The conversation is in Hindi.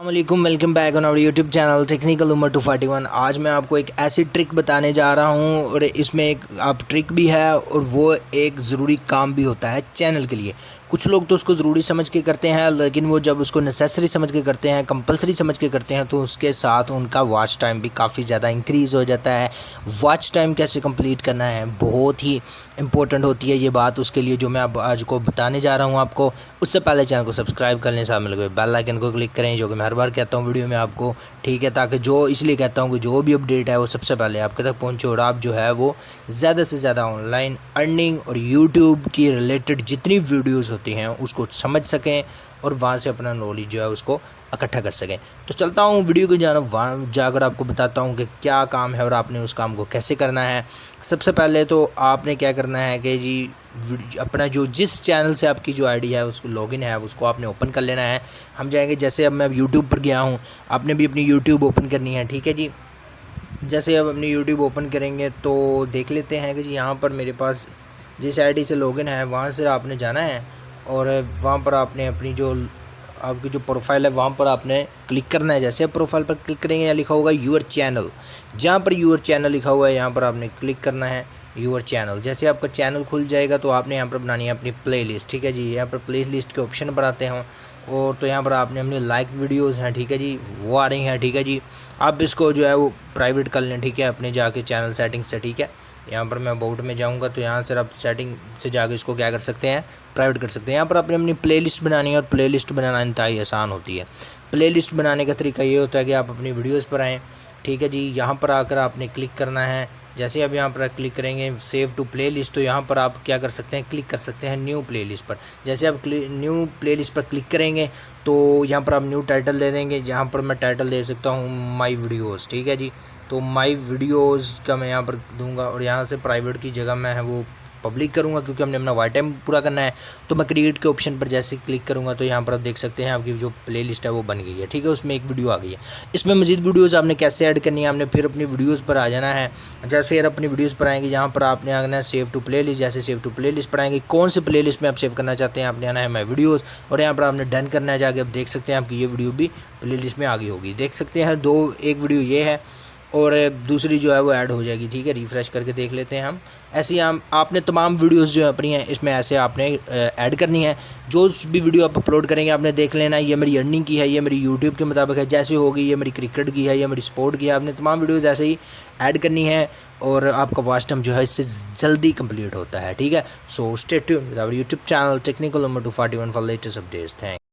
अस्सलामुअलैकुम, welcome back on our YouTube channel technical Umar 241। आज मैं आपको एक ऐसी ट्रिक बताने जा रहा हूं और इसमें एक आप ट्रिक भी है और वो एक ज़रूरी काम भी होता है चैनल के लिए। कुछ लोग तो उसको ज़रूरी समझ के करते हैं, लेकिन वो जब उसको नेसेसरी समझ के करते हैं, कंपलसरी समझ के करते हैं, तो उसके साथ उनका वॉच टाइम भी काफ़ी ज़्यादा इंक्रीज़ हो जाता है। वॉच टाइम कैसे कंप्लीट करना है बहुत ही इंपॉर्टेंट होती है ये बात। उसके लिए जो मैं अब आज को बताने जा रहा हूँ आपको, उससे पहले चैनल को सब्सक्राइब कर लें, साथ में लगे बेल आइकन को क्लिक करें, जो कि मैं हर बार कहता हूँ वीडियो में आपको, ठीक है, ताकि जो इसलिए कहता हूँ कि जो भी अपडेट है वो सबसे पहले आपके तक पहुँचे और आप जो है वो ज़्यादा से ज़्यादा ऑनलाइन अर्निंग और यूट्यूब की रिलेटेड जितनी वीडियोज़ होती हैं उसको समझ सकें और वहाँ से अपना नॉलेज जो है उसको इकट्ठा कर सकें। तो चलता हूँ वीडियो को जाना वहाँ जाकर आपको बताता हूँ कि क्या काम है और आपने उस काम को कैसे करना है। सबसे पहले तो आपने क्या करना है कि जी अपना जो जिस चैनल से आपकी जो आईडी है उसको लॉगिन है उसको आपने ओपन कर लेना है। हम जाएंगे, जैसे अब मैं यूट्यूब पर गया हूँ, आपने भी अपनी यूट्यूब ओपन करनी है, ठीक है जी। जैसे अब अपनी यूट्यूब ओपन करेंगे तो देख लेते हैं कि जी यहाँ पर मेरे पास जिस आईडी से लॉगिन है वहाँ से आपने जाना है और वहाँ पर आपने अपनी जो आपकी जो प्रोफाइल है वहाँ पर आपने क्लिक करना है। जैसे आप प्रोफाइल पर क्लिक करेंगे यहाँ लिखा होगा यूर चैनल, जहाँ पर यूर चैनल लिखा हुआ है यहाँ पर आपने क्लिक करना है यूर चैनल। जैसे आपका चैनल खुल जाएगा तो आपने यहाँ पर बनानी है अपनी प्लेलिस्ट, ठीक है जी। यहाँ पर प्ले लिस्ट के ऑप्शन पर आते हैं और तो यहाँ पर आपने अपनी लाइक वीडियोज़ हैं, ठीक है जी, वो आ रही हैं, ठीक है जी। आप इसको जो है वो प्राइवेट कर लें, ठीक है, अपने जाके चैनल सेटिंग से, ठीक है। यहाँ पर मैं अबाउट में जाऊँगा तो यहाँ से आप सेटिंग से जाके इसको क्या कर सकते हैं, प्राइवेट कर सकते हैं। यहाँ पर आपने अपनी प्लेलिस्ट बनानी है और प्लेलिस्ट बनाना इंतहाई आसान होती है। प्लेलिस्ट बनाने का तरीका ये होता है कि आप अपनी वीडियोज़ पर आएँ, ठीक है जी। यहाँ पर आकर आपने क्लिक करना है। जैसे अब यहाँ पर क्लिक करेंगे सेव टू प्लेलिस्ट, तो यहाँ पर आप क्या कर सकते हैं, क्लिक कर सकते हैं न्यू प्लेलिस्ट पर। जैसे आप न्यू प्लेलिस्ट पर क्लिक करेंगे तो यहाँ पर आप न्यू टाइटल दे देंगे। जहाँ पर मैं टाइटल दे सकता हूँ माई वीडियोज़, ठीक है जी। तो माई वीडियोज़ का मैं यहाँ पर दूंगा और यहाँ से प्राइवेट की जगह मैं है वो पब्लिक करूँगा, क्योंकि हमने अपना वाई टाइम पूरा करना है। तो मैं क्रिएट के ऑप्शन पर जैसे क्लिक करूँगा तो यहाँ पर आप देख सकते हैं आपकी जो प्लेलिस्ट है वो बन गई है, ठीक है। उसमें एक वीडियो आ गई है। इसमें मज़ीद वीडियोज़ आपने कैसे ऐड करनी है, आपने फिर अपनी वीडियोज़ पर आ जाना है। जैसे यार अपनी वीडियोज़ पर आएंगे, यहाँ पर आपने आना है सेव टू प्ले लिस्ट। जैसे सेव टू प्ले लिस्ट पर आएंगे, कौन से प्ले लिस्ट में आप सेव करना चाहते हैं, आपने आना है माई वीडियोज़ और यहाँ पर आपने डन करना है जाके। अब देख सकते हैं आपकी ये वीडियो भी प्ले लिस्ट में आ गई होगी, देख सकते हैं। एक वीडियो ये है और दूसरी जो है वो ऐड हो जाएगी, ठीक है। रिफ़्रेश करके देख लेते हैं हम। ऐसे ही हम आपने तमाम वीडियोस जो अपनी हैं इसमें ऐसे आपने ऐड करनी है। जो भी वीडियो आप अपलोड करेंगे आपने देख लेना है ये मेरी अर्निंग की है, ये मेरी यूट्यूब के मुताबिक है, जैसे होगी ये मेरी क्रिकेट की है, ये मेरी स्पोर्ट की है। आपने तमाम वीडियोज़ ऐसे ही ऐड करनी है और आपका वॉच टाइम जो है इससे जल्दी कंप्लीट होता है, ठीक है। So stay tuned with our YouTube channel technical Umar 241 for latest updates. Thank